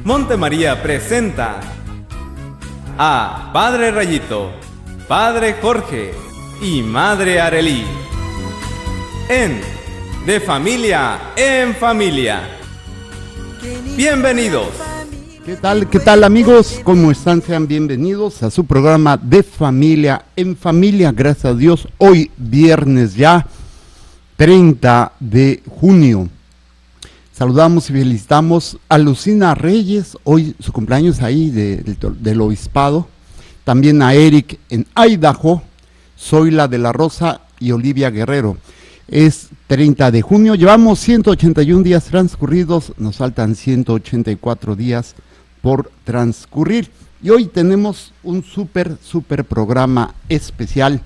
Montemaría presenta a Padre Rayito, Padre Jorge y Madre Arely en De Familia en Familia. Bienvenidos. ¿Qué tal amigos? ¿Cómo están? Sean bienvenidos a su programa De Familia en Familia. Gracias a Dios, hoy viernes ya, 30 de junio. Saludamos y felicitamos a Lucina Reyes, hoy su cumpleaños ahí del obispado. También a Eric en Idaho, Zoila de la Rosa y Olivia Guerrero. Es 30 de junio, llevamos 181 días transcurridos, nos faltan 184 días por transcurrir. Y hoy tenemos un súper programa especial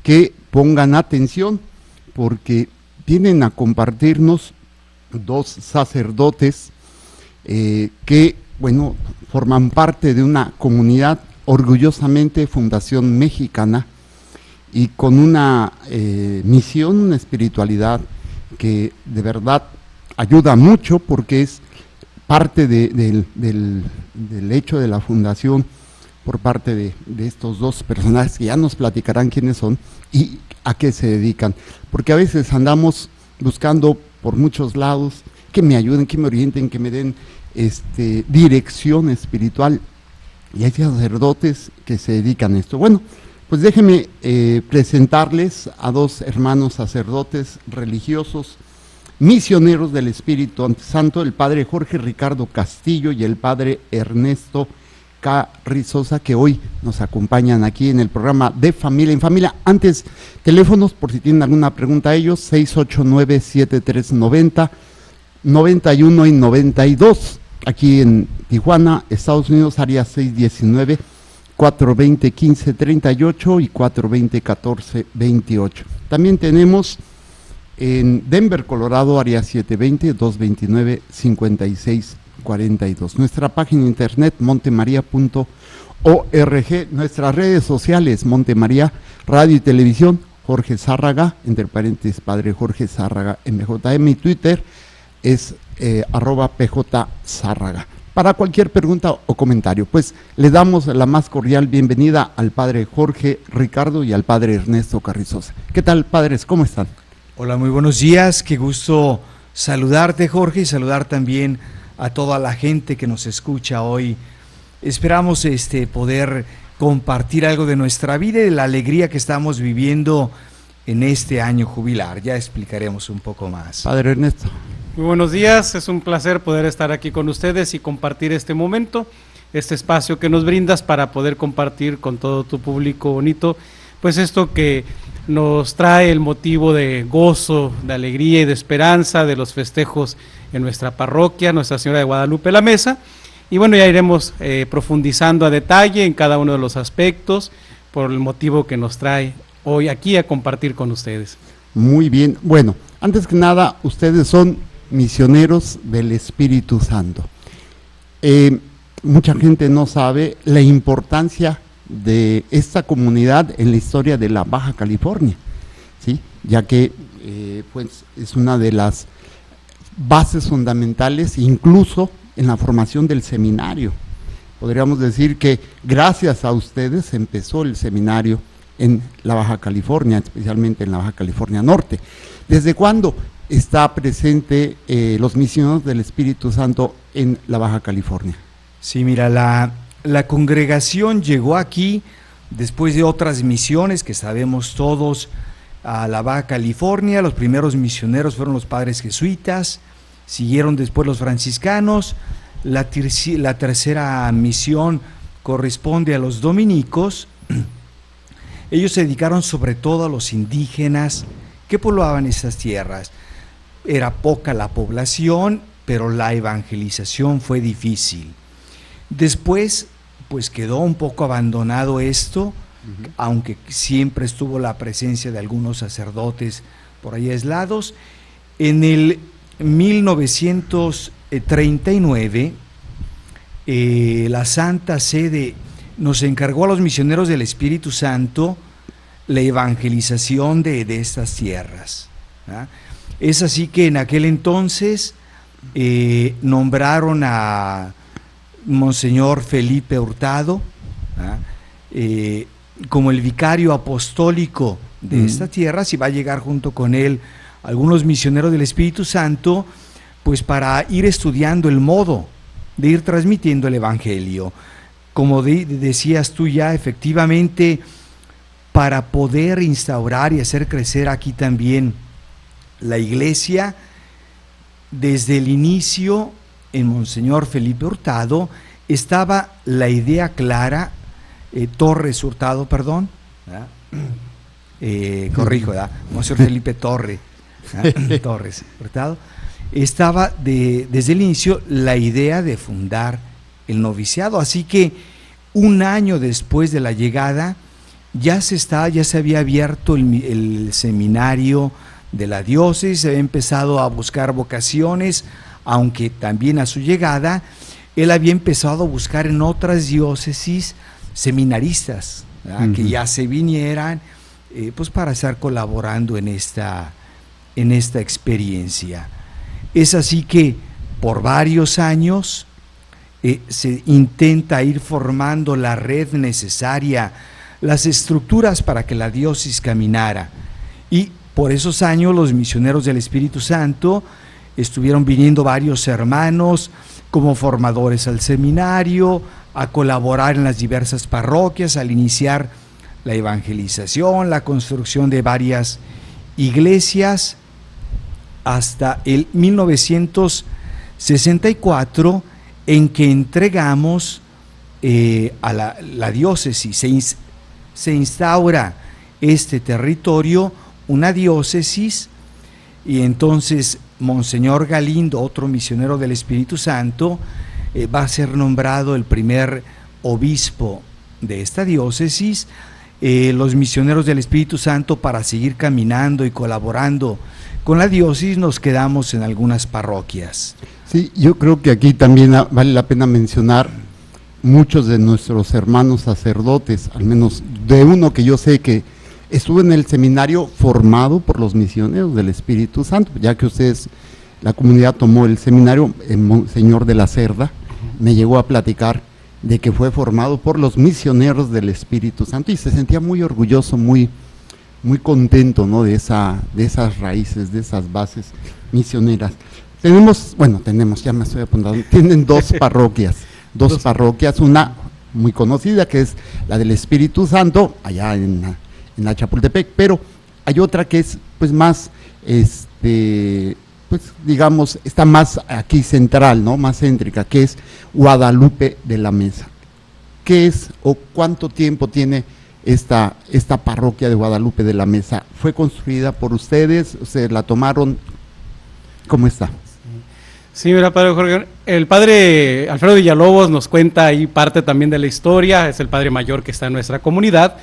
que pongan atención porque vienen a compartirnos dos sacerdotes que, bueno, forman parte de una comunidad orgullosamente Fundación Mexicana y con una misión, una espiritualidad que de verdad ayuda mucho porque es parte del hecho de la fundación por parte de estos dos personajes que ya nos platicarán quiénes son y a qué se dedican, porque a veces andamos buscando por muchos lados que me ayuden, que me orienten, que me den dirección espiritual, y hay sacerdotes que se dedican a esto. Bueno, pues déjenme presentarles a dos hermanos sacerdotes religiosos, misioneros del Espíritu Santo, el padre Jorge Ricardo Castillo y el padre Ernesto Carrizosa, que hoy nos acompañan aquí en el programa De Familia en Familia. Antes, teléfonos por si tienen alguna pregunta a ellos, 689-7390, 91 y 92. Aquí en Tijuana, Estados Unidos, área 619-420-1538 y 420-1428. También tenemos en Denver, Colorado, área 720-229-5642. Nuestra página de internet montemaria.org, nuestras redes sociales Montemaría Radio y Televisión, Jorge Zárraga, entre paréntesis Padre Jorge Zárraga MJM, y Twitter es @PJ Zárraga. Para cualquier pregunta o comentario, pues le damos la más cordial bienvenida al Padre Jorge Ricardo y al Padre Ernesto Carrizosa. ¿Qué tal, padres? ¿Cómo están? Hola, muy buenos días, qué gusto saludarte, Jorge, y saludar también a toda la gente que nos escucha hoy. Esperamos poder compartir algo de nuestra vida y de la alegría que estamos viviendo en este año jubilar. Ya explicaremos un poco más. Padre Ernesto. Muy buenos días, es un placer poder estar aquí con ustedes y compartir este momento, este espacio que nos brindas para poder compartir con todo tu público bonito, pues esto que nos trae el motivo de gozo, de alegría y de esperanza de los festejos en nuestra parroquia, Nuestra Señora de Guadalupe la Mesa. Y bueno, ya iremos profundizando a detalle en cada uno de los aspectos por el motivo que nos trae hoy aquí a compartir con ustedes. Muy bien, bueno, antes que nada, ustedes son misioneros del Espíritu Santo. Mucha gente no sabe la importancia de esta comunidad en la historia de la Baja California, ¿sí? Ya que pues es una de las bases fundamentales, incluso en la formación del seminario. Podríamos decir que gracias a ustedes empezó el seminario en la Baja California, especialmente en la Baja California Norte. ¿Desde cuándo está presente los misioneros del Espíritu Santo en la Baja California? Sí, mira, la congregación llegó aquí después de otras misiones que sabemos todos a la Baja California. Los primeros misioneros fueron los padres jesuitas, siguieron después los franciscanos. La tercera misión corresponde a los dominicos. Ellos se dedicaron sobre todo a los indígenas que poblaban esas tierras. Era poca la población, pero la evangelización fue difícil. Después, pues quedó un poco abandonado esto, aunque siempre estuvo la presencia de algunos sacerdotes por ahí aislados. En el 1939, la Santa Sede nos encargó a los misioneros del Espíritu Santo la evangelización de estas tierras, ¿verdad? Es así que en aquel entonces nombraron a Monseñor Felipe Hurtado, como el vicario apostólico de esta tierra. Si va a llegar junto con él algunos misioneros del Espíritu Santo, pues para ir estudiando el modo de ir transmitiendo el Evangelio. Como decías tú ya, efectivamente, para poder instaurar y hacer crecer aquí también la iglesia, desde el inicio, en Monseñor Felipe Hurtado, estaba la idea clara, Torres Hurtado, perdón, corrijo, ¿verdad? Monseñor Felipe Torres Hurtado, estaba desde el inicio la idea de fundar el noviciado, así que un año después de la llegada ya se había abierto el seminario de la diócesis, se había empezado a buscar vocaciones, aunque también a su llegada él había empezado a buscar en otras diócesis seminaristas, que ya se vinieran pues para estar colaborando en esta experiencia. Es así que por varios años se intenta ir formando la red necesaria, las estructuras para que la diócesis caminara, y por esos años los misioneros del Espíritu Santo estuvieron viniendo varios hermanos como formadores al seminario, a colaborar en las diversas parroquias, al iniciar la evangelización, la construcción de varias iglesias, hasta el 1964, en que entregamos a la diócesis, se instaura este territorio, una diócesis, y entonces Monseñor Galindo, otro misionero del Espíritu Santo, va a ser nombrado el primer obispo de esta diócesis. Los misioneros del Espíritu Santo, para seguir caminando y colaborando con la diócesis, nos quedamos en algunas parroquias. Sí, yo creo que aquí también vale la pena mencionar muchos de nuestros hermanos sacerdotes, al menos de uno que yo sé que estuvo en el seminario formado por los misioneros del Espíritu Santo, ya que ustedes, la comunidad tomó el seminario, el Monseñor de la Cerda me llegó a platicar de que fue formado por los misioneros del Espíritu Santo y se sentía muy orgulloso, muy contento, ¿no?, de esas raíces, de esas bases misioneras. Tenemos, ya me estoy apuntando, tienen dos parroquias, una muy conocida que es la del Espíritu Santo, allá en la Chapultepec, pero hay otra que es pues más, pues digamos, está más aquí central, ¿no?, más céntrica, que es Guadalupe de la Mesa. ¿Qué es o cuánto tiempo tiene esta parroquia de Guadalupe de la Mesa? ¿Fue construida por ustedes? ¿Ustedes la tomaron? ¿Cómo está? Sí, mira, padre Jorge, el padre Alfredo Villalobos nos cuenta ahí parte también de la historia, es el padre mayor que está en nuestra comunidad,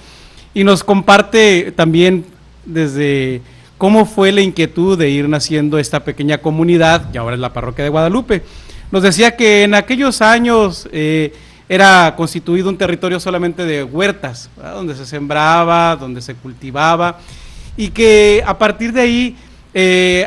y nos comparte también desde cómo fue la inquietud de ir naciendo esta pequeña comunidad, que ahora es la parroquia de Guadalupe. Nos decía que en aquellos años era constituido un territorio solamente de huertas, ¿verdad?, donde se sembraba, donde se cultivaba, y que a partir de ahí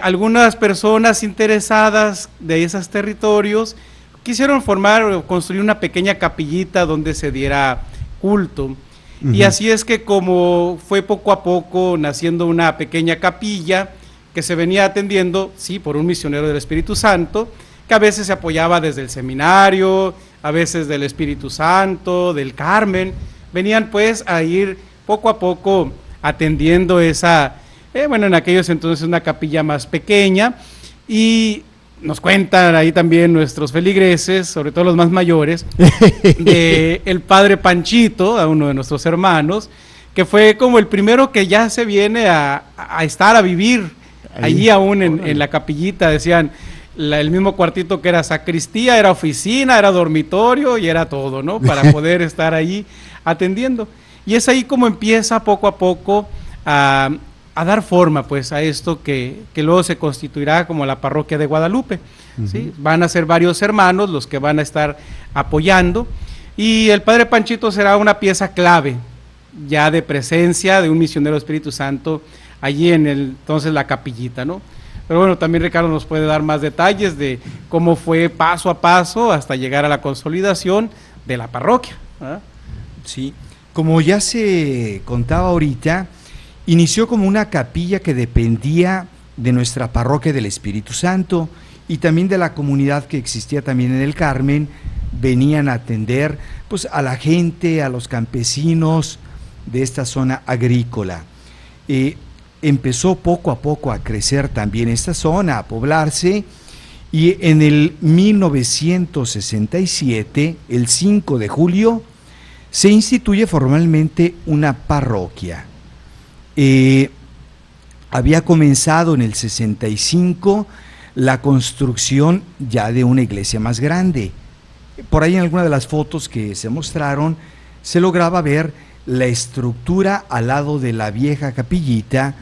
algunas personas interesadas de esos territorios quisieron formar o construir una pequeña capillita donde se diera culto. Y así es que, como fue poco a poco naciendo una pequeña capilla que se venía atendiendo, sí, por un misionero del Espíritu Santo, que a veces se apoyaba desde el seminario, a veces del Espíritu Santo, del Carmen, venían pues a ir poco a poco atendiendo esa, en aquellos entonces una capilla más pequeña, y nos cuentan ahí también nuestros feligreses, sobre todo los más mayores, de el padre Panchito, a uno de nuestros hermanos, que fue como el primero que ya se viene a estar, a vivir allí aún en la capillita. Decían, el mismo cuartito que era sacristía, era oficina, era dormitorio y era todo, ¿no?, para poder estar ahí atendiendo. Y es ahí como empieza poco a poco a dar forma pues a esto que luego se constituirá como la parroquia de Guadalupe. ¿Sí? Van a ser varios hermanos los que van a estar apoyando, y el padre Panchito será una pieza clave ya de presencia de un misionero Espíritu Santo allí en entonces la capillita, ¿no? Pero bueno, también Ricardo nos puede dar más detalles de cómo fue paso a paso hasta llegar a la consolidación de la parroquia, ¿verdad? Sí, como ya se contaba ahorita, inició como una capilla que dependía de nuestra parroquia del Espíritu Santo y también de la comunidad que existía también en el Carmen. Venían a atender pues a la gente, a los campesinos de esta zona agrícola. Empezó poco a poco a crecer también esta zona, a poblarse, y en el 1967, el 5 de julio, se instituye formalmente una parroquia. Había comenzado en el 65 la construcción ya de una iglesia más grande. Por ahí en alguna de las fotos que se mostraron se lograba ver la estructura al lado de la vieja capillita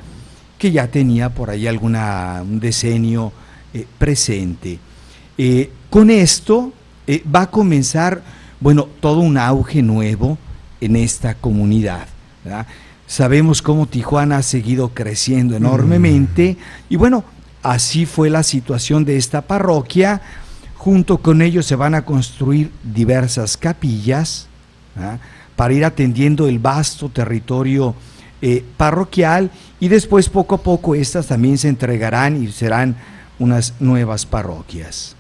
que ya tenía por ahí un decenio presente. Con esto va a comenzar, bueno, todo un auge nuevo en esta comunidad, ¿verdad? Sabemos cómo Tijuana ha seguido creciendo enormemente y bueno, así fue la situación de esta parroquia. Junto con ellos se van a construir diversas capillas, ¿verdad?, para ir atendiendo el vasto territorio parroquial, y después poco a poco estas también se entregarán y serán unas nuevas parroquias.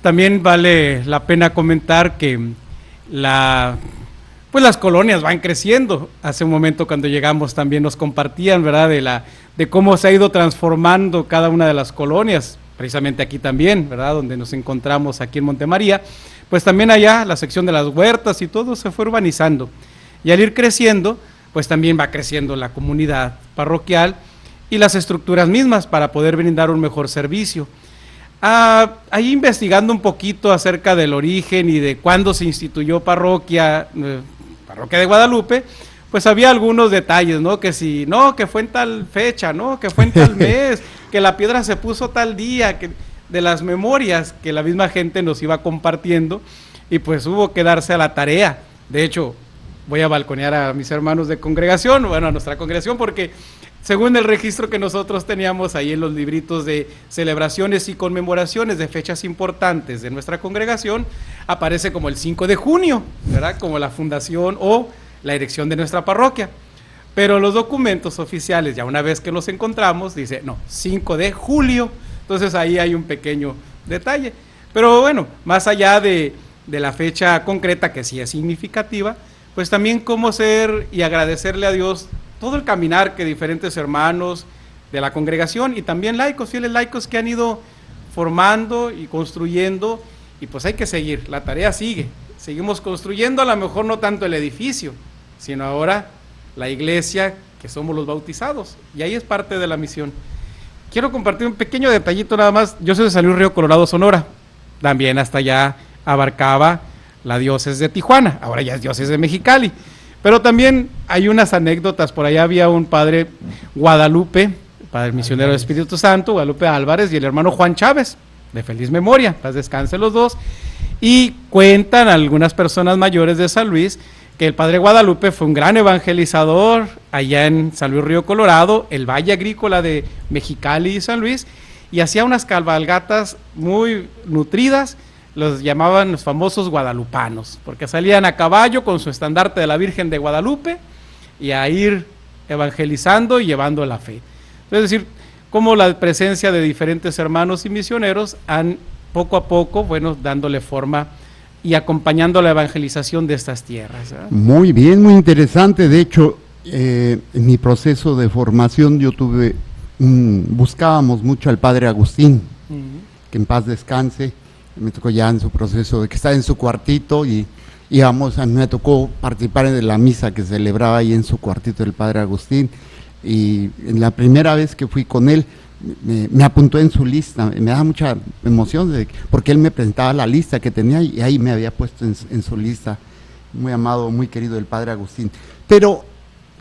También vale la pena comentar que pues las colonias van creciendo. Hace un momento cuando llegamos también nos compartían, ¿verdad?, de cómo se ha ido transformando cada una de las colonias, precisamente aquí también, ¿verdad?, donde nos encontramos aquí en Montemaría. Pues también allá la sección de las huertas y todo se fue urbanizando, y al ir creciendo pues también va creciendo la comunidad parroquial y las estructuras mismas para poder brindar un mejor servicio. Ahí investigando un poquito acerca del origen y de cuándo se instituyó parroquia de Guadalupe, pues había algunos detalles, ¿no? Que si, no, que fue en tal fecha, ¿no? Que fue en tal mes, que la piedra se puso tal día, que de las memorias que la misma gente nos iba compartiendo, y pues hubo que darse a la tarea. De hecho, voy a balconear a mis hermanos de congregación, bueno, a nuestra congregación, porque según el registro que nosotros teníamos ahí en los libritos de celebraciones y conmemoraciones de fechas importantes de nuestra congregación, aparece como el 5 de junio, ¿verdad?, como la fundación o la erección de nuestra parroquia. Pero los documentos oficiales, ya una vez que los encontramos, dice, no, 5 de julio, entonces ahí hay un pequeño detalle. Pero bueno, más allá de la fecha concreta, que sí es significativa, pues también cómo ser y agradecerle a Dios todo el caminar que diferentes hermanos de la congregación y también laicos, fieles laicos, que han ido formando y construyendo, y pues hay que seguir, la tarea sigue, seguimos construyendo, a lo mejor no tanto el edificio, sino ahora la iglesia, que somos los bautizados, y ahí es parte de la misión. Quiero compartir un pequeño detallito nada más. Yo soy de San Luis Río Colorado, Sonora, también hasta allá abarcaba la diócesis de Tijuana, ahora ya es diócesis de Mexicali, pero también hay unas anécdotas. Por allá había un padre Guadalupe, padre misionero del Espíritu Santo, Guadalupe Álvarez, y el hermano Juan Chávez, de feliz memoria, paz descanse los dos, y cuentan algunas personas mayores de San Luis que el padre Guadalupe fue un gran evangelizador allá en San Luis Río Colorado, el valle agrícola de Mexicali y San Luis, y hacía unas cabalgatas muy nutridas, los llamaban los famosos guadalupanos, porque salían a caballo con su estandarte de la Virgen de Guadalupe y a ir evangelizando y llevando la fe. Es decir, cómo la presencia de diferentes hermanos y misioneros han poco a poco, bueno, dándole forma y acompañando la evangelización de estas tierras, ¿verdad? Muy bien, muy interesante. De hecho, en mi proceso de formación yo buscábamos mucho al padre Agustín, que en paz descanse. Me tocó ya en su proceso de que está en su cuartito y a mí me tocó participar de la misa que celebraba ahí en su cuartito del padre Agustín, y en la primera vez que fui con él me apuntó en su lista. Me da mucha emoción porque él me presentaba la lista que tenía y ahí me había puesto en su lista. Muy amado, muy querido el padre Agustín. Pero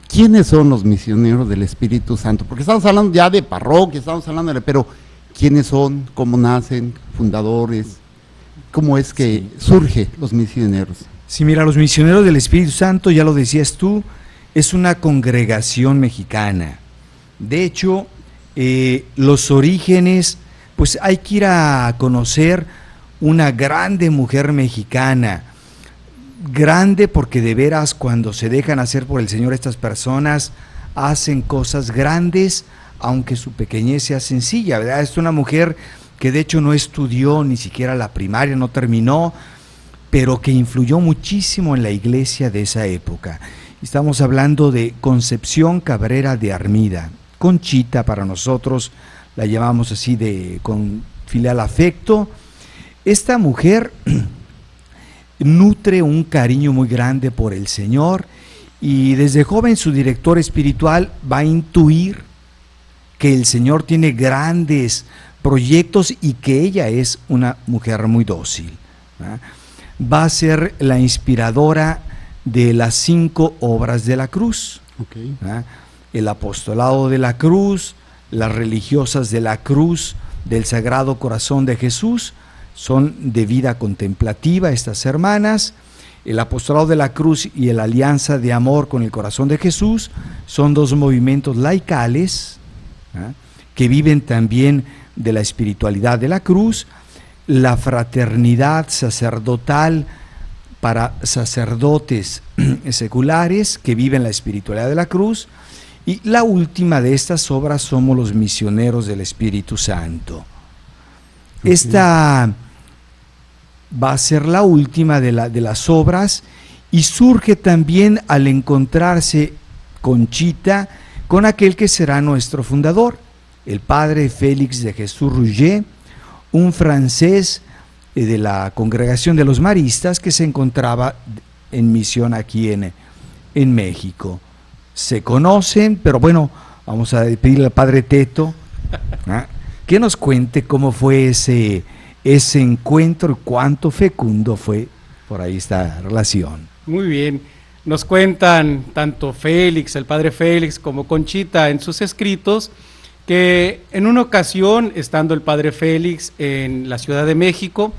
¿quiénes son los misioneros del Espíritu Santo? Porque estamos hablando ya de parroquia, pero ¿quiénes son? ¿Cómo nacen? ¿Fundadores? ¿Cómo es que surgen los misioneros? Sí, mira, los misioneros del Espíritu Santo, ya lo decías tú, es una congregación mexicana. De hecho, los orígenes, pues hay que ir a conocer una grande mujer mexicana, grande porque de veras cuando se dejan hacer por el Señor estas personas hacen cosas grandes, aunque su pequeñez sea sencilla, ¿verdad? Es una mujer que de hecho no estudió ni siquiera la primaria, no terminó, pero que influyó muchísimo en la iglesia de esa época. Estamos hablando de Concepción Cabrera de Armida, Conchita para nosotros, la llamamos así con filial afecto. Esta mujer nutre un cariño muy grande por el Señor y desde joven su director espiritual va a intuir que el Señor tiene grandes proyectos y que ella es una mujer muy dócil, ¿verdad? Va a ser la inspiradora de las 5 obras de la cruz, ¿verdad? El apostolado de la cruz, las religiosas de la cruz, del Sagrado Corazón de Jesús, son de vida contemplativa estas hermanas. El apostolado de la cruz y la alianza de amor con el corazón de Jesús son 2 movimientos laicales, ¿verdad?, que viven también de la espiritualidad de la cruz. La fraternidad sacerdotal para sacerdotes seculares que viven la espiritualidad de la cruz, y la última de estas obras somos los misioneros del Espíritu Santo. Esta va a ser la última de las obras y surge también al encontrarse Conchita con aquel que será nuestro fundador, el padre Félix de Jesús Rouget, un francés de la congregación de los maristas que se encontraba en misión aquí en México. Se conocen, pero bueno, vamos a pedirle al padre Teto, ¿ah?, que nos cuente cómo fue ese encuentro y cuánto fecundo fue por ahí esta relación. Muy bien, nos cuentan tanto Félix, el padre Félix, como Conchita en sus escritos, que en una ocasión, estando el padre Félix en la Ciudad de México,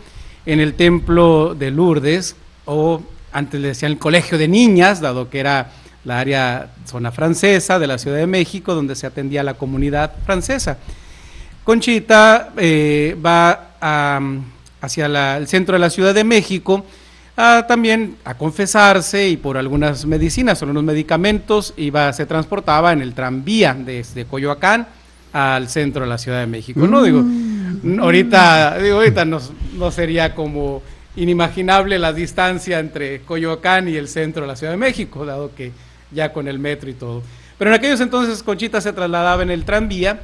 en el templo de Lourdes, o antes le decían el colegio de niñas, dado que era la área, zona francesa de la Ciudad de México, donde se atendía a la comunidad francesa. Conchita va hacia el centro de la Ciudad de México también a confesarse y por algunas medicinas, son unos medicamentos, se transportaba en el tranvía desde Coyoacán al centro de la Ciudad de México. No digo, ahorita no sería como inimaginable la distancia entre Coyoacán y el centro de la Ciudad de México, dado que ya con el metro y todo. Pero en aquellos entonces Conchita se trasladaba en el tranvía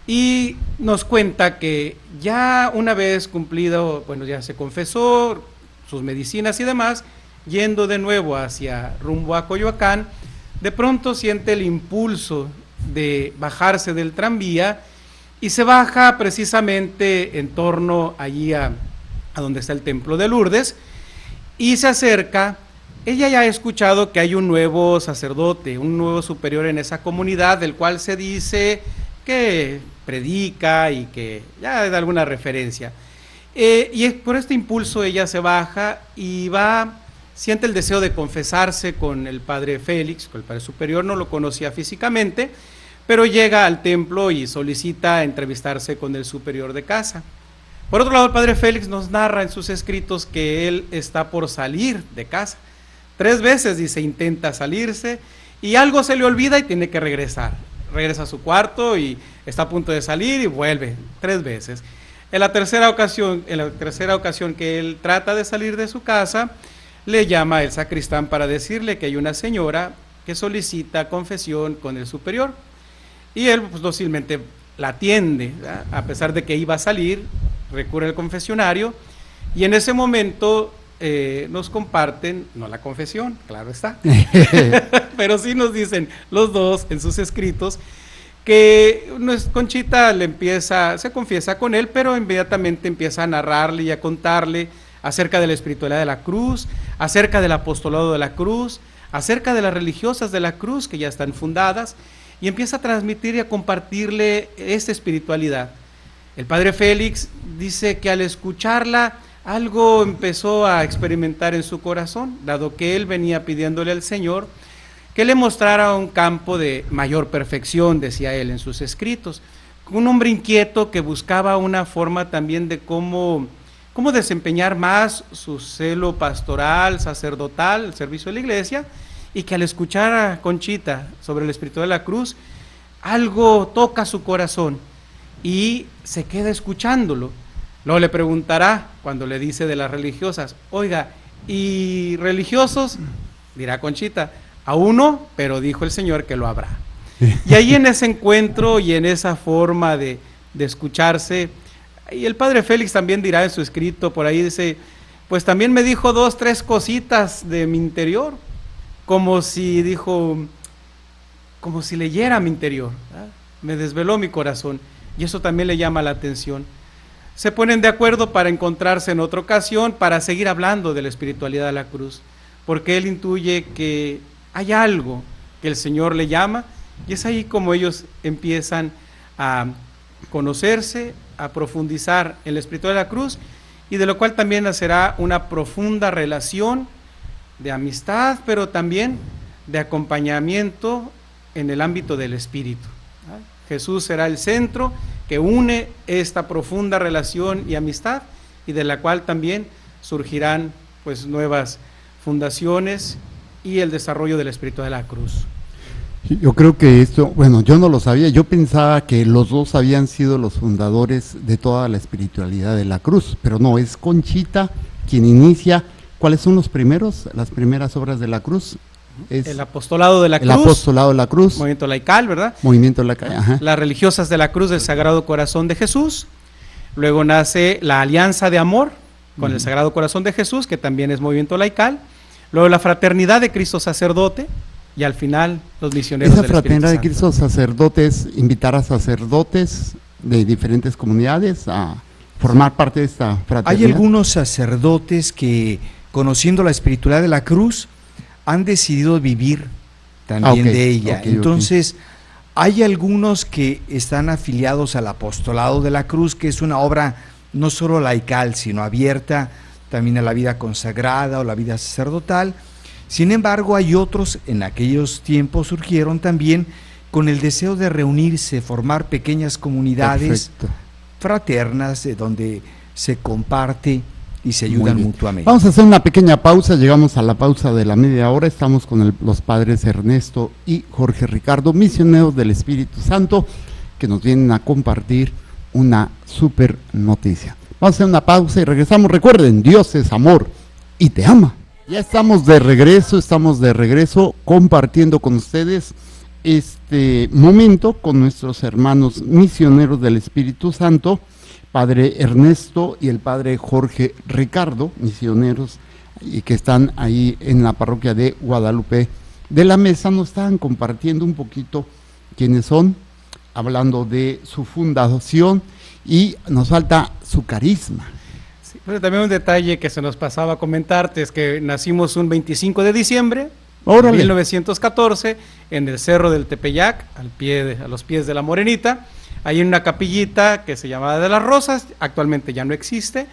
y nos cuenta que ya una vez cumplido, bueno, ya se confesó sus medicinas y demás, yendo de nuevo rumbo a Coyoacán, de pronto siente el impulso de bajarse del tranvía y se baja precisamente en torno allí a donde está el templo de Lourdes y se acerca. Ella ya ha escuchado que hay un nuevo sacerdote, un nuevo superior en esa comunidad, del cual se dice que predica y que ya da alguna referencia. Y por este impulso ella se baja y siente el deseo de confesarse con el padre Félix, con el padre superior, no lo conocía físicamente, pero llega al templo y solicita entrevistarse con el superior de casa. Por otro lado, el padre Félix nos narra en sus escritos que él está por salir de casa. 3 veces, dice, intenta salirse y algo se le olvida y tiene que regresar. Regresa a su cuarto y está a punto de salir y vuelve 3 veces. En la tercera ocasión que él trata de salir de su casa, le llama el sacristán para decirle que hay una señora que solicita confesión con el superior. Y él pues dócilmente la atiende, ¿verdad? A pesar de que iba a salir, recurre al confesionario y en ese momento nos comparten, no la confesión, claro está, pero sí nos dicen los dos en sus escritos que Conchita se confiesa con él, pero inmediatamente empieza a narrarle y a contarle acerca de la espiritualidad de la cruz, acerca del apostolado de la cruz, acerca de las religiosas de la cruz que ya están fundadas, y empieza a transmitir y a compartirle esta espiritualidad. El padre Félix dice que al escucharla algo empezó a experimentar en su corazón, dado que él venía pidiéndole al Señor que le mostrara un campo de mayor perfección, decía él en sus escritos, un hombre inquieto que buscaba una forma también de cómo desempeñar más su celo pastoral, sacerdotal, el servicio de la iglesia, y que al escuchar a Conchita sobre el Espíritu de la Cruz, algo toca su corazón y se queda escuchándolo. Luego le preguntará, cuando le dice de las religiosas, oiga, ¿y religiosos? Dirá Conchita, a uno, pero dijo el Señor que lo habrá. Y ahí en ese encuentro y en esa forma de escucharse, y el padre Félix también dirá en su escrito, por ahí dice, pues también me dijo 2, 3 cositas de mi interior, como si leyera mi interior, ¿verdad? Me desveló mi corazón, y eso también le llama la atención. Se ponen de acuerdo para encontrarse en otra ocasión, para seguir hablando de la espiritualidad de la cruz, porque él intuye que hay algo que el Señor le llama, y es ahí como ellos empiezan a conocerse, a profundizar en la espiritualidad de la cruz, y de lo cual también nacerá una profunda relación de amistad, pero también de acompañamiento en el ámbito del espíritu. Jesús será el centro que une esta profunda relación y amistad, y de la cual también surgirán pues nuevas fundaciones y el desarrollo del espíritu de la cruz. Yo creo que esto, bueno, yo no lo sabía, yo pensaba que los dos habían sido los fundadores de toda la espiritualidad de la cruz, pero no, es Conchita quien inicia. ¿Cuáles son las primeras obras de la cruz? Es el apostolado de la cruz. El apostolado de la cruz. Movimiento laical, ¿verdad? Movimiento laical, ajá. Las religiosas de la cruz del Sagrado Corazón de Jesús. Luego nace la alianza de amor con el Sagrado Corazón de Jesús, que también es movimiento laical. Luego la fraternidad de Cristo sacerdote. Y al final los misioneros del Espíritu Santo. Esa fraternidad de Cristo sacerdotes, invitar a sacerdotes de diferentes comunidades a formar parte de esta fraternidad. Hay algunos sacerdotes que, conociendo la espiritualidad de la cruz, han decidido vivir también de ella. Entonces, hay algunos que están afiliados al apostolado de la cruz, que es una obra no solo laical, sino abierta también a la vida consagrada o la vida sacerdotal. Sin embargo, hay otros, en aquellos tiempos surgieron también con el deseo de reunirse, formar pequeñas comunidades fraternas, donde se comparte y se ayudan mutuamente. Vamos a hacer una pequeña pausa, llegamos a la pausa de la media hora, estamos con los padres Ernesto y Jorge Ricardo, misioneros del Espíritu Santo, que nos vienen a compartir una super noticia. Vamos a hacer una pausa y regresamos. Recuerden, Dios es amor y te ama. Ya estamos de regreso compartiendo con ustedes este momento con nuestros hermanos misioneros del Espíritu Santo, Padre Ernesto y el Padre Jorge Ricardo, misioneros y que están ahí en la parroquia de Guadalupe de la Mesa. Nos estaban compartiendo un poquito quiénes son, hablando de su fundación, y nos falta su carisma. Sí, pero también un detalle que se nos pasaba a comentarte es que nacimos un 25 de diciembre de 1914 en el Cerro del Tepeyac, a los pies de la Morenita, ahí en una capillita que se llamaba de las Rosas, actualmente ya no existe,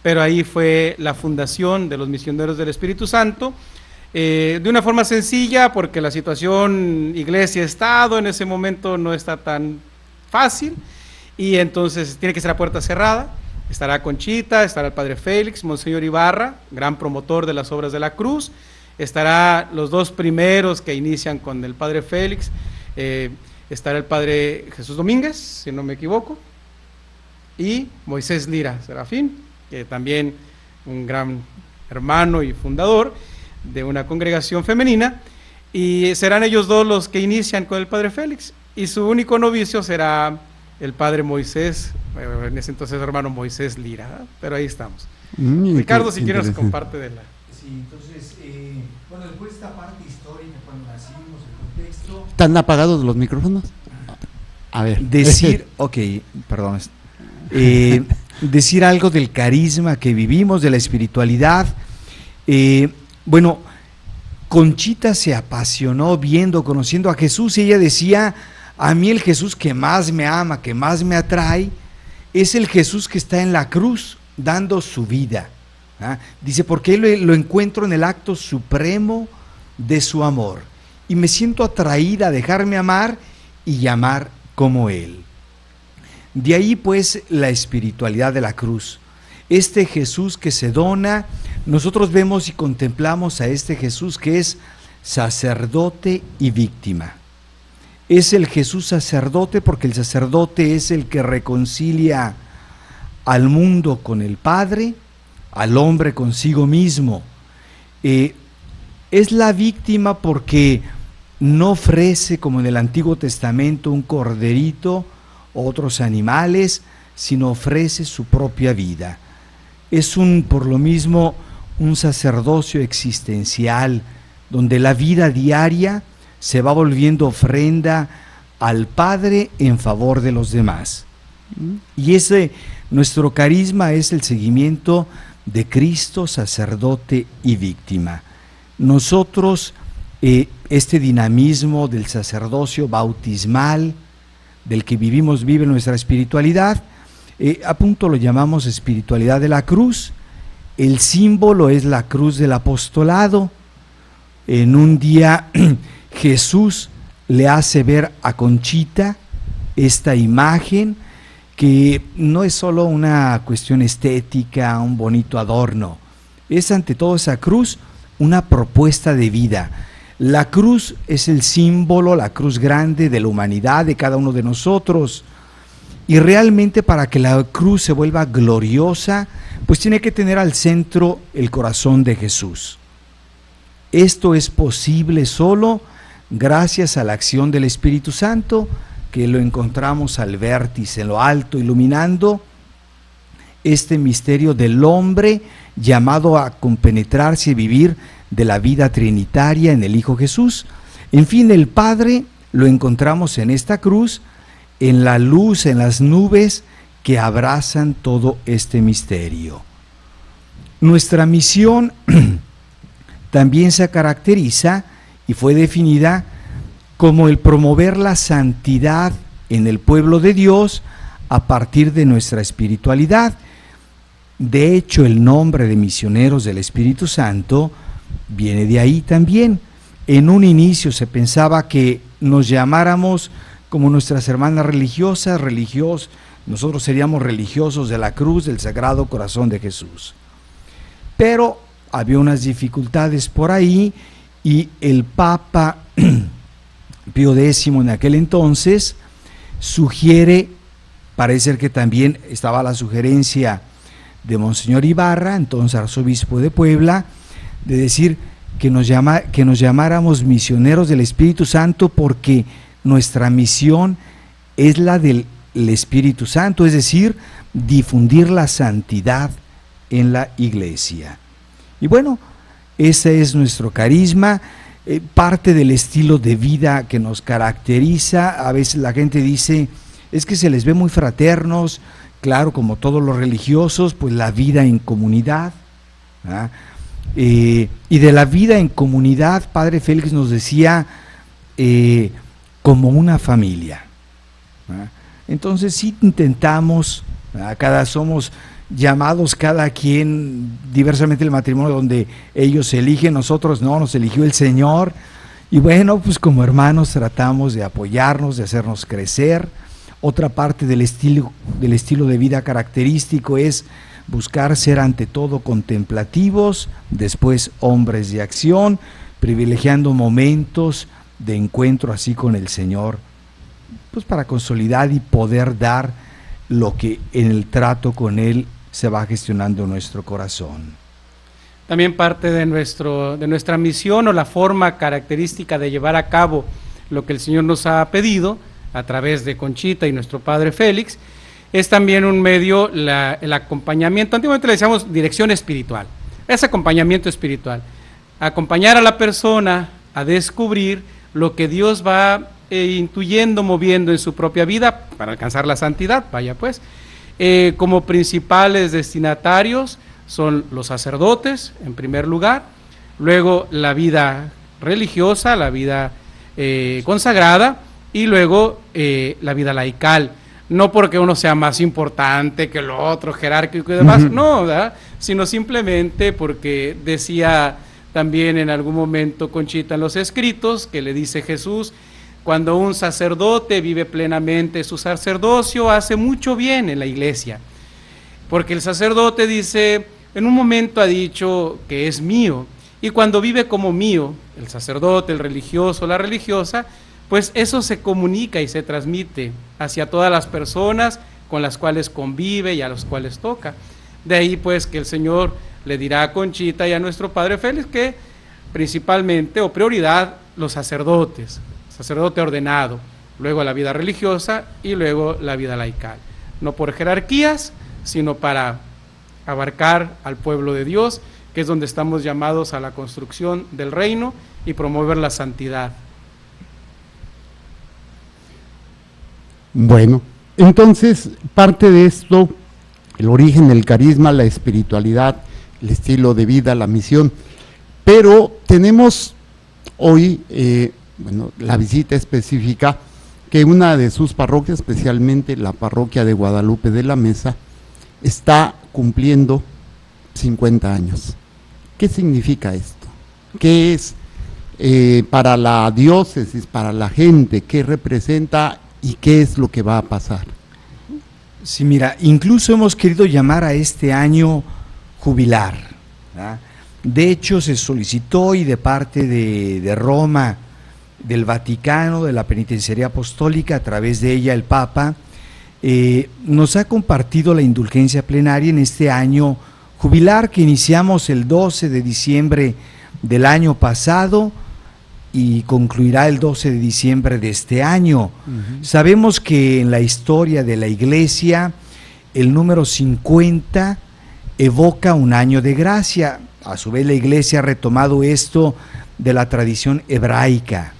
pero ahí fue la fundación de los misioneros del Espíritu Santo, de una forma sencilla, porque la situación iglesia-estado en ese momento no está tan fácil, y entonces tiene que ser a puerta cerrada. Estará Conchita, estará el Padre Félix, Monseñor Ibarra, gran promotor de las obras de la cruz, estará los dos primeros que inician con el Padre Félix, estará el Padre Jesús Domínguez, si no me equivoco, y Moisés Lira Serafín, que también un gran hermano y fundador de una congregación femenina, y serán ellos dos los que inician con el Padre Félix, y su único novicio será el Padre Moisés, en ese entonces hermano Moisés Lira, ¿verdad? Pero ahí estamos. Ricardo, si quieres, comparte de la... Sí, entonces, bueno, después de esta parte histórica, cuando nacimos, el contexto... ¿Están apagados los micrófonos? A ver. Decir, perdón, decir algo del carisma que vivimos, de la espiritualidad. Bueno, Conchita se apasionó conociendo a Jesús, y ella decía: a mí el Jesús que más me ama, que más me atrae, es el Jesús que está en la cruz dando su vida. Dice, porque lo encuentro en el acto supremo de su amor, y me siento atraída a dejarme amar y amar como Él. De ahí pues la espiritualidad de la cruz. Este Jesús que se dona, nosotros vemos y contemplamos a este Jesús que es sacerdote y víctima. Es el Jesús sacerdote porque el sacerdote es el que reconcilia al mundo con el Padre, al hombre consigo mismo. Es la víctima porque no ofrece, como en el Antiguo Testamento, un corderito o otros animales, sino ofrece su propia vida. Es por lo mismo un sacerdocio existencial, donde la vida diaria se va volviendo ofrenda al Padre en favor de los demás. Y nuestro carisma es el seguimiento de Cristo, sacerdote y víctima. Nosotros, este dinamismo del sacerdocio bautismal, del que vive nuestra espiritualidad, a punto lo llamamos espiritualidad de la cruz. El símbolo es la cruz del apostolado. En un día Jesús le hace ver a Conchita esta imagen que no es solo una cuestión estética, un bonito adorno, es ante todo esa cruz una propuesta de vida. La cruz es el símbolo, la cruz grande de la humanidad, de cada uno de nosotros, y realmente para que la cruz se vuelva gloriosa, pues tiene que tener al centro el corazón de Jesús. Esto es posible solo gracias a la acción del Espíritu Santo, que lo encontramos al vértice, en lo alto, iluminando este misterio del hombre llamado a compenetrarse y vivir de la vida trinitaria en el Hijo Jesús. En fin, el Padre lo encontramos en esta cruz, en la luz, en las nubes que abrazan todo este misterio. Nuestra misión también se caracteriza y fue definida como el promover la santidad en el pueblo de Dios a partir de nuestra espiritualidad. De hecho, el nombre de misioneros del Espíritu Santo viene de ahí también. En un inicio se pensaba que nos llamáramos como nuestras hermanas religiosas, nosotros seríamos religiosos de la cruz del Sagrado Corazón de Jesús. Pero había unas dificultades por ahí y el Papa Pío X en aquel entonces sugiere, parece ser que también estaba la sugerencia de Monseñor Ibarra, entonces arzobispo de Puebla, de decir que nos llamáramos misioneros del Espíritu Santo porque nuestra misión es la del Espíritu Santo, es decir, difundir la santidad en la iglesia. Y bueno, ese es nuestro carisma, parte del estilo de vida que nos caracteriza. A veces la gente dice, es que se les ve muy fraternos, claro, como todos los religiosos, pues la vida en comunidad, ¿ah? Y de la vida en comunidad, Padre Félix nos decía, como una familia, ¿ah? Entonces sí intentamos, somos llamados cada quien diversamente el matrimonio donde ellos se eligen, nosotros no, nos eligió el Señor, y bueno, pues como hermanos tratamos de apoyarnos, de hacernos crecer. Otra parte del estilo de vida característico es buscar ser ante todo contemplativos, después hombres de acción, privilegiando momentos de encuentro así con el Señor, pues para consolidar y poder dar lo que en el trato con Él se va gestionando en nuestro corazón. También parte de nuestra misión o la forma característica de llevar a cabo lo que el Señor nos ha pedido a través de Conchita y nuestro Padre Félix, es también un medio, el acompañamiento. Antiguamente le decíamos dirección espiritual, es acompañamiento espiritual, acompañar a la persona a descubrir lo que Dios va intuyendo, moviendo en su propia vida para alcanzar la santidad. Vaya pues, como principales destinatarios son los sacerdotes en primer lugar, luego la vida religiosa, la vida consagrada, y luego la vida laical. No porque uno sea más importante que el otro, jerárquico y demás, no, ¿verdad? Sino simplemente porque decía también en algún momento Conchita en los escritos, que le dice Jesús, Cuando un sacerdote vive plenamente su sacerdocio, hace mucho bien en la iglesia, porque el sacerdote dice, en un momento ha dicho que es mío, y cuando vive como mío, el sacerdote, el religioso, la religiosa, pues eso se comunica y se transmite hacia todas las personas con las cuales convive y a las cuales toca. De ahí pues que el Señor le dirá a Conchita y a nuestro Padre Félix que principalmente o prioridad los sacerdotes, sacerdote ordenado, luego la vida religiosa y luego la vida laical. No por jerarquías, sino para abarcar al pueblo de Dios, que es donde estamos llamados a la construcción del reino y promover la santidad. Bueno, entonces parte de esto, el origen, el carisma, la espiritualidad, el estilo de vida, la misión, pero tenemos hoy, la visita específica que una de sus parroquias, especialmente la parroquia de Guadalupe de la Mesa, está cumpliendo 50 años. ¿Qué significa esto? ¿Qué es para la diócesis, para la gente? ¿Qué representa y qué es lo que va a pasar? Sí, mira, incluso hemos querido llamar a este año jubilar, ¿verdad? De hecho, se solicitó y de parte de Roma, del Vaticano, de la Penitenciaría Apostólica, a través de ella el Papa, nos ha compartido la indulgencia plenaria en este año jubilar que iniciamos el 12 de diciembre del año pasado y concluirá el 12 de diciembre de este año. Sabemos que en la historia de la Iglesia el número 50 evoca un año de gracia. A su vez la Iglesia ha retomado esto de la tradición hebraica.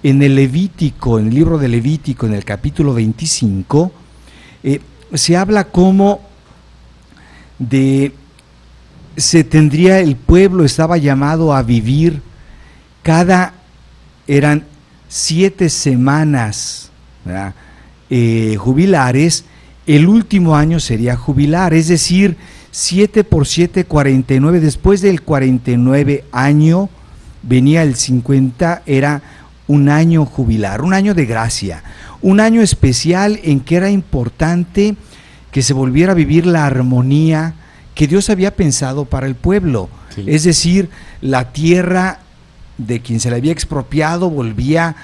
En el Levítico, en el libro de Levítico, en el capítulo 25, se habla cómo el pueblo estaba llamado a vivir eran 7 semanas, ¿verdad? Jubilares, el último año sería jubilar, es decir, 7 por 7, 49, después del 49 año venía el 50, era un año jubilar, un año de gracia, un año especial en que era importante que se volviera a vivir la armonía que Dios había pensado para el pueblo, sí. Es decir, la tierra de quien se le había expropiado volvía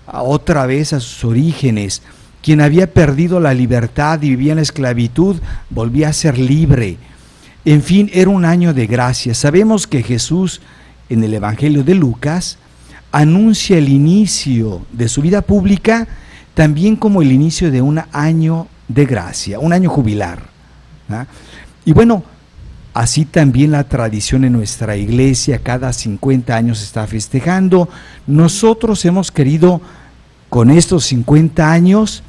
otra vez a sus orígenes, quien había perdido la libertad y vivía en la esclavitud volvía a ser libre. En fin, era un año de gracia. Sabemos que Jesús en el Evangelio de Lucas anuncia el inicio de su vida pública también como el inicio de un año de gracia, un año jubilar, ¿ah? Y bueno, así también la tradición en nuestra iglesia cada 50 años se está festejando. Nosotros hemos querido con estos 50 años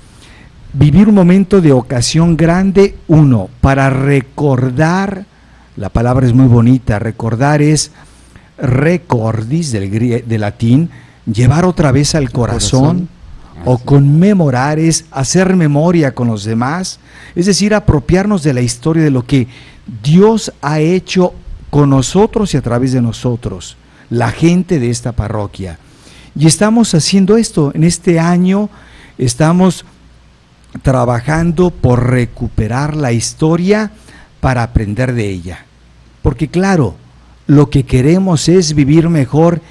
vivir un momento de ocasión grande, para recordar, la palabra es muy bonita, recordar es recordis del latín, llevar otra vez al corazón. O conmemorar es hacer memoria con los demás, es decir, apropiarnos de la historia de lo que Dios ha hecho con nosotros y a través de nosotros, la gente de esta parroquia. Y estamos haciendo esto, en este año estamos trabajando por recuperar la historia para aprender de ella. Porque claro, lo que queremos es vivir mejor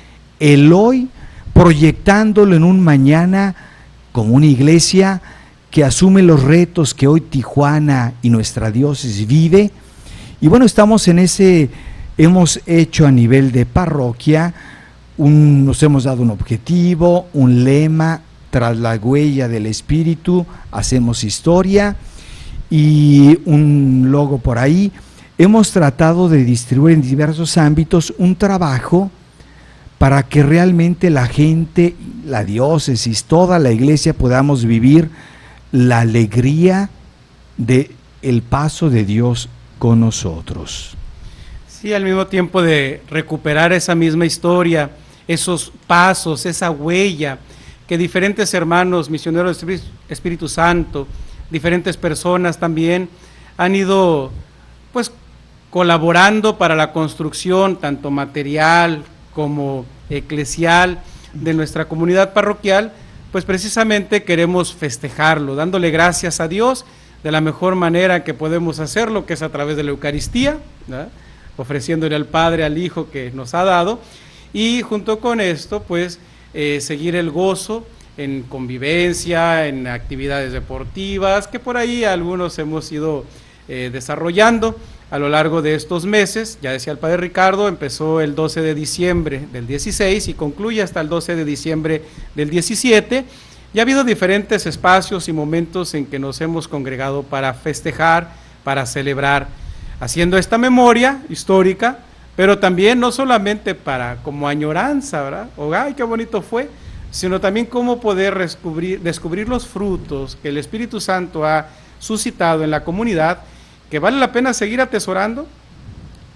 el hoy, proyectándolo en un mañana como una iglesia que asume los retos que hoy Tijuana y nuestra diócesis vive. Y bueno, estamos en hemos hecho a nivel de parroquia, nos hemos dado un objetivo, un lema, tras la huella del Espíritu, hacemos historia, y un logo por ahí. Hemos tratado de distribuir en diversos ámbitos un trabajo para que realmente la gente, la diócesis, toda la iglesia podamos vivir la alegría de el paso de Dios con nosotros. Sí, al mismo tiempo de recuperar esa misma historia, esos pasos, esa huella que diferentes hermanos misioneros del Espíritu Santo, diferentes personas también han ido pues colaborando para la construcción tanto material como eclesial de nuestra comunidad parroquial, pues precisamente queremos festejarlo, dándole gracias a Dios de la mejor manera que podemos hacerlo, que es a través de la Eucaristía, ¿verdad? Ofreciéndole al Padre, al Hijo que nos ha dado, y junto con esto, pues, seguir el gozo en convivencia, en actividades deportivas, que por ahí algunos hemos ido desarrollando a lo largo de estos meses. Ya decía el Padre Ricardo, empezó el 12 de diciembre del 16 y concluye hasta el 12 de diciembre del 17, y ha habido diferentes espacios y momentos en que nos hemos congregado para festejar, para celebrar, haciendo esta memoria histórica, pero también no solamente para como añoranza, ¿verdad? O ¡ay, qué bonito fue!, sino también cómo poder descubrir los frutos que el Espíritu Santo ha suscitado en la comunidad, que vale la pena seguir atesorando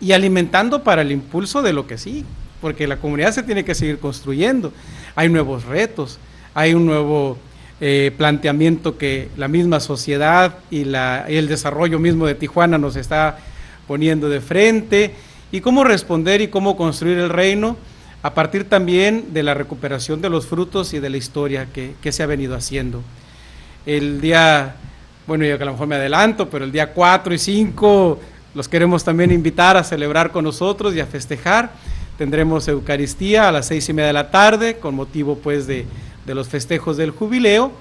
y alimentando para el impulso de lo que sí, porque la comunidad se tiene que seguir construyendo. Hay nuevos retos, hay un nuevo planteamiento que la misma sociedad y el desarrollo mismo de Tijuana nos está poniendo de frente, y cómo responder y cómo construir el reino a partir también de la recuperación de los frutos y de la historia que se ha venido haciendo. El día, bueno, yo que a lo mejor me adelanto, pero el día 4 y 5 los queremos también invitar a celebrar con nosotros y a festejar. Tendremos Eucaristía a las 6:30 de la tarde, con motivo pues de los festejos del jubileo.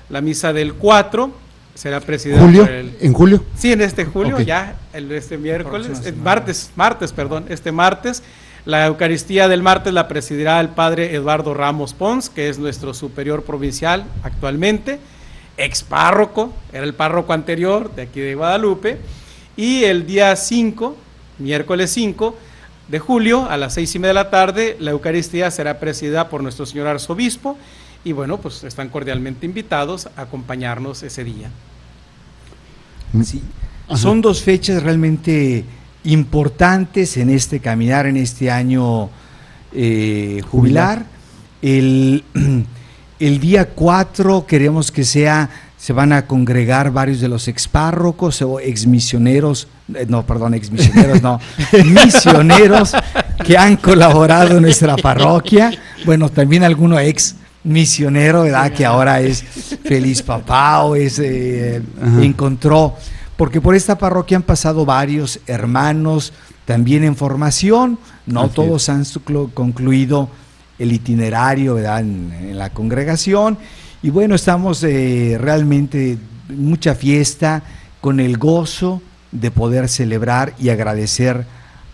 La misa del 4 será presidida ¿Julio? por el... ¿En julio? Sí, en este julio, Okay. ya, este miércoles, este martes. La Eucaristía del martes la presidirá el Padre Eduardo Ramos Pons, que es nuestro superior provincial actualmente, ex párroco, era el párroco anterior de aquí de Guadalupe, y el día 5, miércoles 5 de julio, a las 6:30 de la tarde, la Eucaristía será presidida por nuestro señor arzobispo, y bueno, pues están cordialmente invitados a acompañarnos ese día. Sí. Son dos fechas realmente importantes en este caminar, en este año jubilar. El día 4 queremos que se van a congregar varios de los expárrocos o misioneros que han colaborado en nuestra parroquia. Bueno, también alguno ex misionero, ¿verdad? Que ahora es feliz papá o encontró, porque por esta parroquia han pasado varios hermanos también en formación, no Así todos han concluido el itinerario, ¿verdad? En la congregación, y bueno, estamos realmente mucha fiesta, con el gozo de poder celebrar y agradecer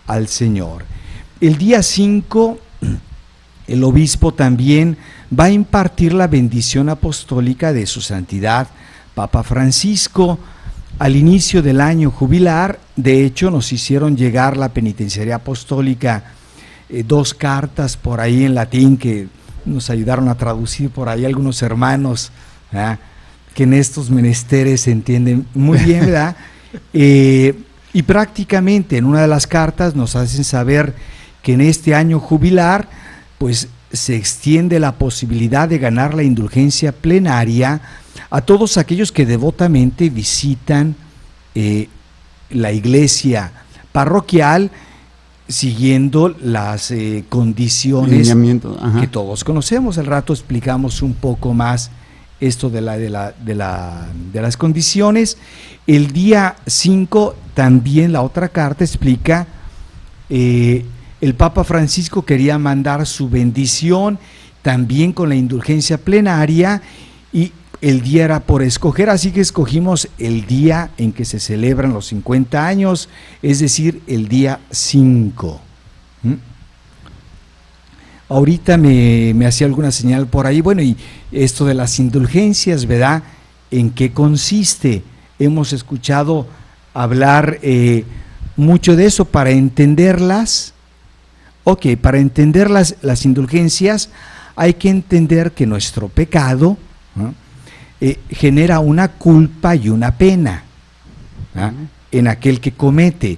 al Señor. El día 5, el obispo también va a impartir la bendición apostólica de su santidad Papa Francisco al inicio del año jubilar. De hecho, nos hicieron llegar la penitenciaría apostólica 2 cartas por ahí en latín que nos ayudaron a traducir por ahí algunos hermanos, ¿verdad?, que en estos menesteres se entienden muy bien, ¿verdad? Y prácticamente en una de las cartas nos hacen saber que en este año jubilar, pues se extiende la posibilidad de ganar la indulgencia plenaria a todos aquellos que devotamente visitan la iglesia parroquial, siguiendo las condiciones que todos conocemos. Al rato explicamos un poco más esto de las condiciones. El día 5 también la otra carta explica, el Papa Francisco quería mandar su bendición también con la indulgencia plenaria, y el día era por escoger, así que escogimos el día en que se celebran los 50 años, es decir, el día 5. Ahorita me hacía alguna señal por ahí, bueno, y esto de las indulgencias, ¿verdad?, ¿en qué consiste? Hemos escuchado hablar mucho de eso. Para entenderlas, para entender las indulgencias hay que entender que nuestro pecado genera una culpa y una pena en aquel que comete.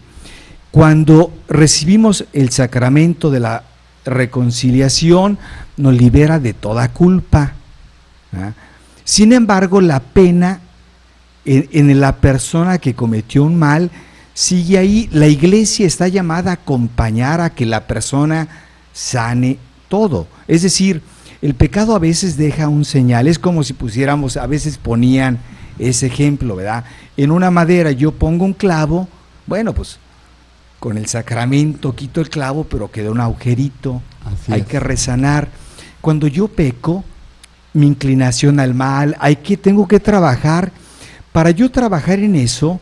Cuando recibimos el sacramento de la reconciliación, nos libera de toda culpa. Sin embargo, la pena en la persona que cometió un mal sigue ahí. La iglesia está llamada a acompañar a que la persona sane todo. Es decir, El pecado a veces deja un señal, es como si pusiéramos, a veces ponían ese ejemplo, ¿verdad? En una madera yo pongo un clavo, bueno, pues con el sacramento quito el clavo, pero queda un agujerito, hay que resanar. Cuando yo peco, mi inclinación al mal, tengo que trabajar. Para yo trabajar en eso,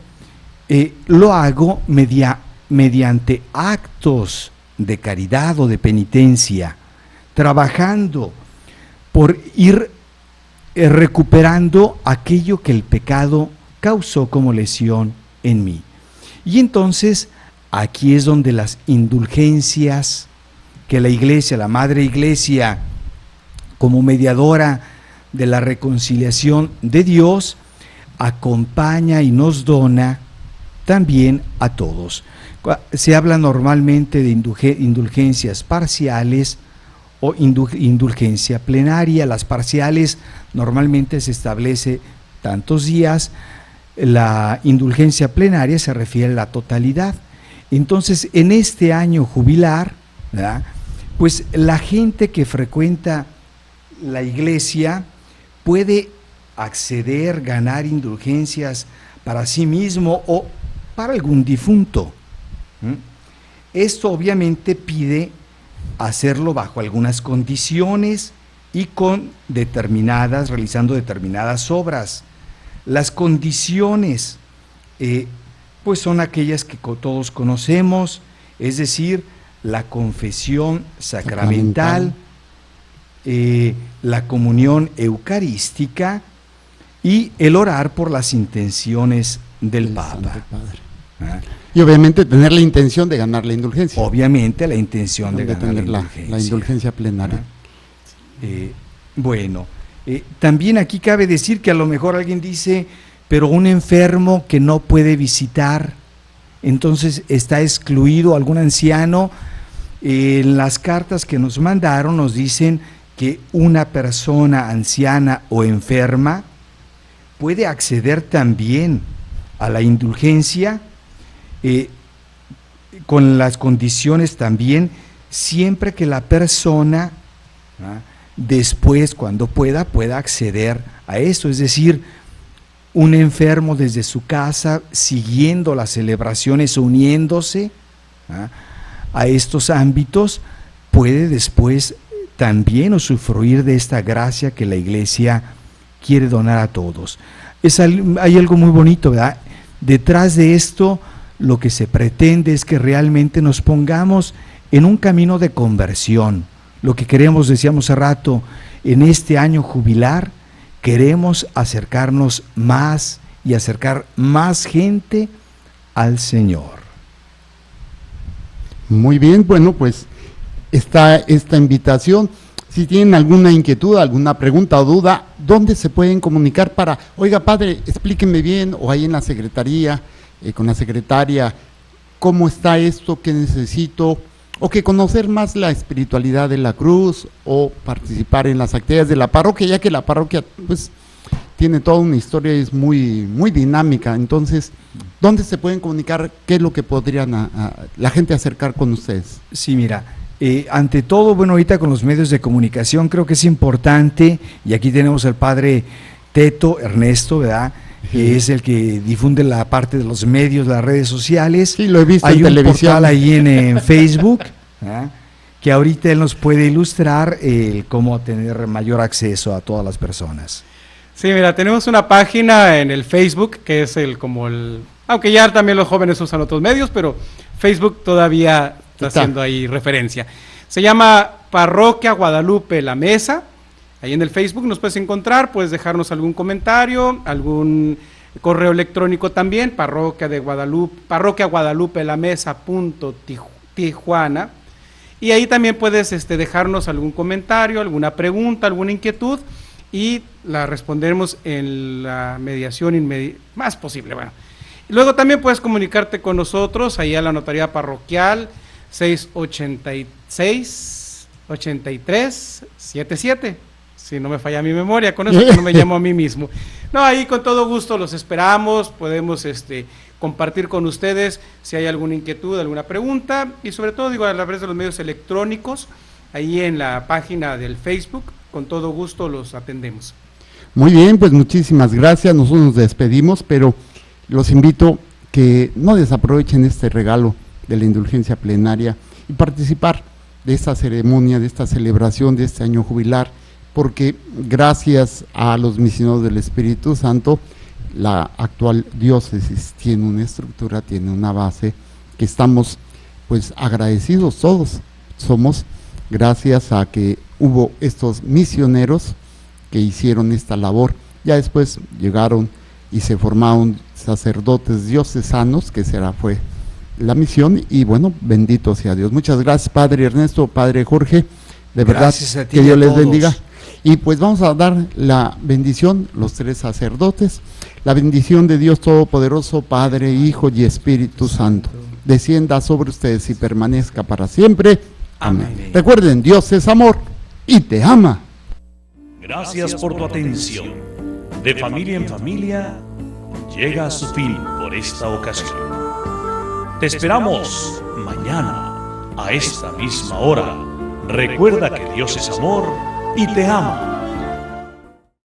lo hago mediante actos de caridad o de penitencia, trabajando por ir recuperando aquello que el pecado causó como lesión en mí. Y entonces, aquí es donde las indulgencias que la Iglesia, la Madre Iglesia, como mediadora de la reconciliación de Dios, acompaña y nos dona también a todos. Se habla normalmente de indulgencias parciales o indulgencia plenaria. Las parciales normalmente se establece tantos días, la indulgencia plenaria se refiere a la totalidad. Entonces, en este año jubilar, ¿verdad?, pues la gente que frecuenta la iglesia puede acceder, ganar indulgencias para sí mismo o para algún difunto. Esto obviamente pide hacerlo bajo algunas condiciones y realizando determinadas obras. Las condiciones pues son aquellas que todos conocemos, es decir, la confesión sacramental, la comunión eucarística y el orar por las intenciones del Papa. Y obviamente tener la intención de ganar la indulgencia. Obviamente la intención de ganar tener la indulgencia plenaria. Bueno, también aquí cabe decir que a lo mejor alguien dice, pero un enfermo que no puede visitar, entonces está excluido. Algún anciano, en las cartas que nos mandaron nos dicen que una persona anciana o enferma puede acceder también a la indulgencia, con las condiciones también, siempre que la persona después, cuando pueda acceder a esto. Es decir, un enfermo desde su casa, siguiendo las celebraciones, uniéndose a estos ámbitos, puede después también usufruir de esta gracia que la Iglesia quiere donar a todos. Hay algo muy bonito, ¿verdad? Detrás de esto, lo que se pretende es que realmente nos pongamos en un camino de conversión. Lo que queremos, decíamos hace rato, en este año jubilar, queremos acercarnos más y acercar más gente al Señor. Muy bien, bueno, pues está esta invitación. Si tienen alguna inquietud, alguna pregunta o duda, ¿dónde se pueden comunicar para, oiga padre, explíquenme bien, o ahí en la secretaría, con la secretaria, cómo está esto, qué necesito, o que conocer más la espiritualidad de la cruz, o participar en las actividades de la parroquia, ya que la parroquia pues tiene toda una historia y es muy, muy dinámica? Entonces, ¿dónde se pueden comunicar? ¿Qué es lo que podrían la gente acercar con ustedes? Sí, mira, ante todo, bueno, ahorita con los medios de comunicación creo que es importante, y aquí tenemos al padre Teto Ernesto, ¿verdad?, que es el que difunde la parte de los medios, las redes sociales. Sí, lo he visto en televisión. Hay un portal ahí en Facebook, que ahorita él nos puede ilustrar cómo tener mayor acceso a todas las personas. Sí, mira, tenemos una página en el Facebook, que es aunque ya también los jóvenes usan otros medios, pero Facebook todavía está haciendo ahí referencia. Se llama Parroquia Guadalupe La Mesa. Ahí en el Facebook nos puedes encontrar, puedes dejarnos algún comentario, algún correo electrónico también, parroquiaguadalupelamesa.tijuana, y ahí también puedes dejarnos algún comentario, alguna pregunta, alguna inquietud, y la responderemos en la mediación más posible. Bueno, y luego también puedes comunicarte con nosotros ahí a la Notaría Parroquial 686-8377. Si no me falla mi memoria, con eso que no me llamo a mí mismo. No, ahí con todo gusto los esperamos, podemos compartir con ustedes si hay alguna inquietud, alguna pregunta, y sobre todo, digo, a través de los medios electrónicos, ahí en la página del Facebook, con todo gusto los atendemos. Muy bien, pues muchísimas gracias. Nosotros nos despedimos, pero los invito que no desaprovechen este regalo de la indulgencia plenaria y participar de esta ceremonia, de esta celebración de este año jubilar, porque gracias a los misioneros del Espíritu Santo, la actual diócesis tiene una estructura, tiene una base que estamos pues agradecidos todos. Somos gracias a que hubo estos misioneros que hicieron esta labor. Ya después llegaron y se formaron sacerdotes diocesanos, que fue la misión, y bueno, bendito sea Dios. Muchas gracias, Padre Ernesto, Padre Jorge, de verdad, que Dios les bendiga. Y pues vamos a dar la bendición, los tres sacerdotes, la bendición de Dios Todopoderoso, Padre, Hijo y Espíritu Santo, descienda sobre ustedes y permanezca para siempre. Amén. Recuerden, Dios es amor y te ama. Gracias por tu atención. De Familia en Familia llega a su fin por esta ocasión. Te esperamos mañana a esta misma hora. Recuerda que Dios es amor y te ama.